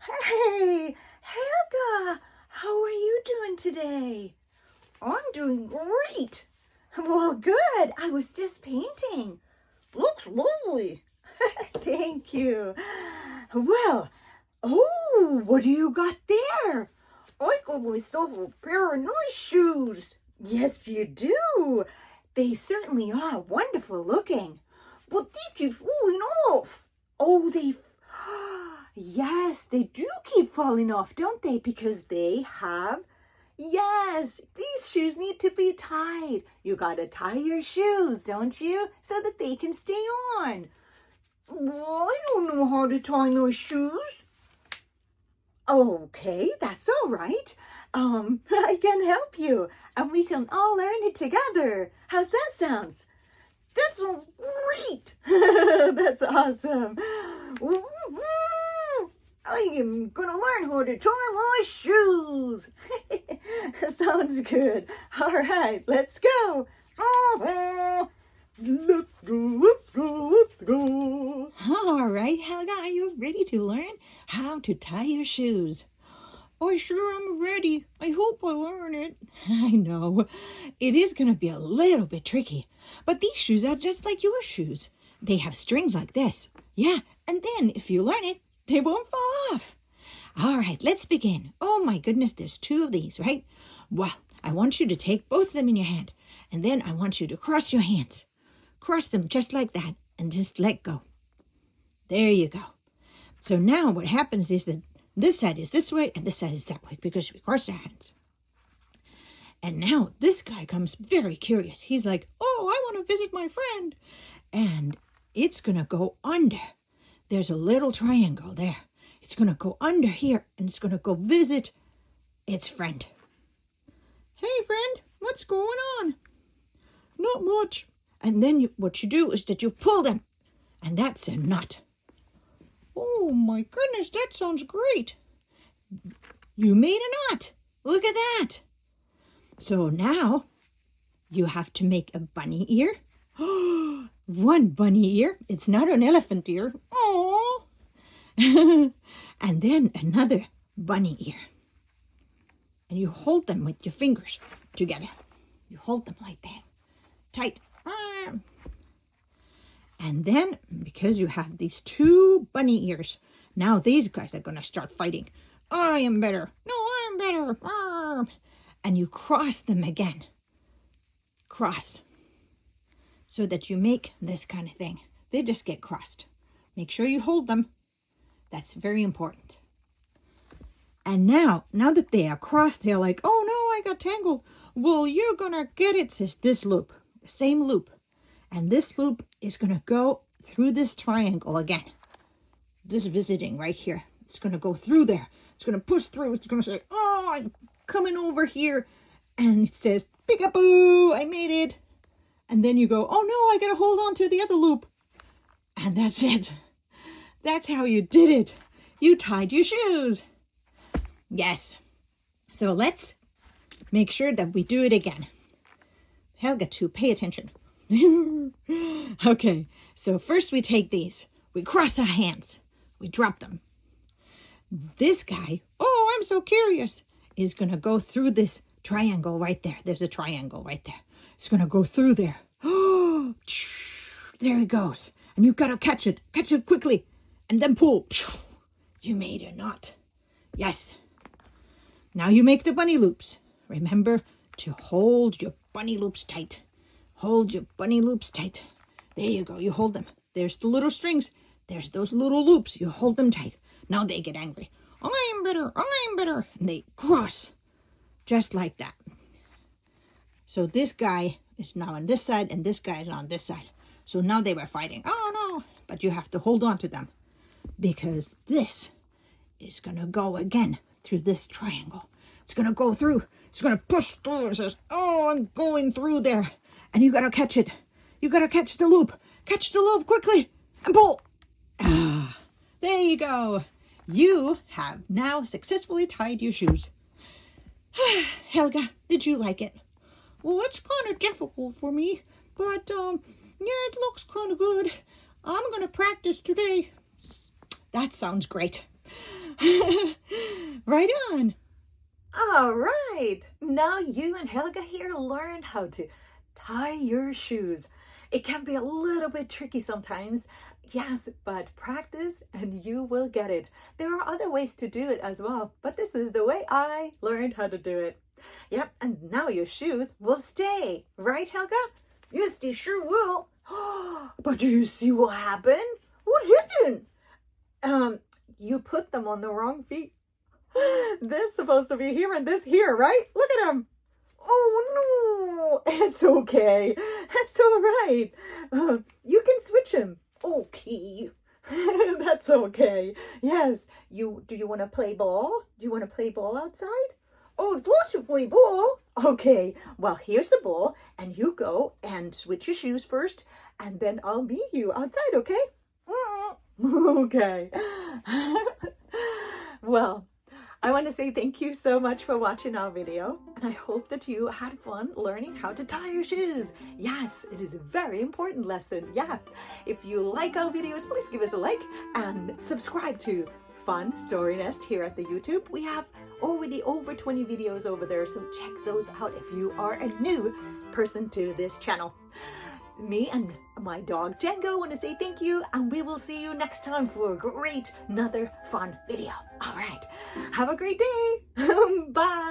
Hey, Helga, how are you doing today? I'm doing great. Well, good. I was just painting. Looks lovely. Thank you. Well, what do you got there? I got myself a pair of nice shoes. Yes, you do. They certainly are wonderful looking. But they keep falling off. Oh, yes, they do keep falling off, don't they? Because yes, these shoes need to be tied. You gotta tie your shoes, don't you? So that they can stay on. Well, I don't know how to tie my shoes. Okay, that's all right. I can help you, and we can all learn it together. How's that sound? That sounds great. That's awesome. I am gonna learn how to tie my shoes. Sounds good. All right, let's go. Let's go. All right, Helga, are you ready to learn how to tie your shoes? I sure am ready. I hope I learn it. I know. It is going to be a little bit tricky. But these shoes are just like your shoes. They have strings like this. Yeah, and then if you learn it, they won't fall off. All right, let's begin. Oh my goodness, there's two of these, right? Well, I want you to take both of them in your hand. And then I want you to cross your hands. Cross them just like that and just let go. There you go. So now what happens is that this side is this way and this side is that way because we cross our hands. And now this guy comes very curious. He's like, oh, I want to visit my friend. And it's going to go under. There's a little triangle there. It's going to go under here and it's going to go visit its friend. Hey, friend, what's going on? Not much. And then what you do is that you pull them. And that's a knot. Oh my goodness, that sounds great. You made a knot. Look at that. So now you have to make a bunny ear. One bunny ear. It's not an elephant ear. Oh. And then another bunny ear. And you hold them with your fingers together. You hold them like that. Tight. And then, because you have these two bunny ears, now these guys are going to start fighting. I am better. No, I am better. And you cross them again. Cross. So that you make this kind of thing. They just get crossed. Make sure you hold them. That's very important. And now that they are crossed, they're like, oh no, I got tangled. Well, you're going to get it, says this loop. The same loop. And this loop is going to go through this triangle again. This visiting right here. It's going to go through there. It's going to push through. It's going to say, oh, I'm coming over here. And it says, peekaboo, I made it. And then you go, oh no, I got to hold on to the other loop. And that's it. That's how you did it. You tied your shoes. Yes. So let's make sure that we do it again. Helga, too, pay attention. Okay, so first we take these. We cross our hands. We drop them. This guy, oh, I'm so curious, is going to go through this triangle right there. There's a triangle right there. It's going to go through there. Oh, there he goes. And you've got to catch it. Catch it quickly. And then pull. You made a knot. Yes. Now you make the bunny loops. Remember to hold your bunny loops tight. Hold your bunny loops tight. There you go. You hold them. There's the little strings. There's those little loops. You hold them tight. Now they get angry. I'm better. I'm better. And they cross. Just like that. So this guy is now on this side and this guy is on this side. So now they were fighting. Oh no. But you have to hold on to them. Because this is going to go again through this triangle. It's going to go through. It's going to push through and says, oh, I'm going through there. And you got to catch it. You got to catch the loop. Catch the loop quickly and pull. Ah, there you go. You have now successfully tied your shoes. Helga, did you like it? Well, it's kind of difficult for me, but yeah, it looks kind of good. I'm going to practice today. That sounds great. Right on. All right. Now you and Helga here learned how to tie your shoes. It can be a little bit tricky sometimes. Yes, but practice and you will get it. There are other ways to do it as well, but this is the way I learned how to do it. Yep, and now your shoes will stay. Right, Helga? Yes, they sure will. But do you see what happened? What happened? You put them on the wrong feet. This supposed to be here and this here, right? Look at them. Oh no, it's okay. That's all right. You can switch them. Okay. That's okay. Yes. Do you want to play ball? Do you want to play ball outside? Oh, don't you play ball? Okay. Well, here's the ball, and you go and switch your shoes first, and then I'll meet you outside, okay? Okay. Well, I want to say thank you so much for watching our video, and I hope that you had fun learning how to tie your shoes. Yes, it is a very important lesson. Yeah. If you like our videos, please give us a like and subscribe to Fun Story Nest here at the YouTube. We have already over 20 videos over there, so check those out if you are a new person to this channel. Me and my dog Django want to say thank you, and we will see you next time for another fun video. All right, have a great day. Bye.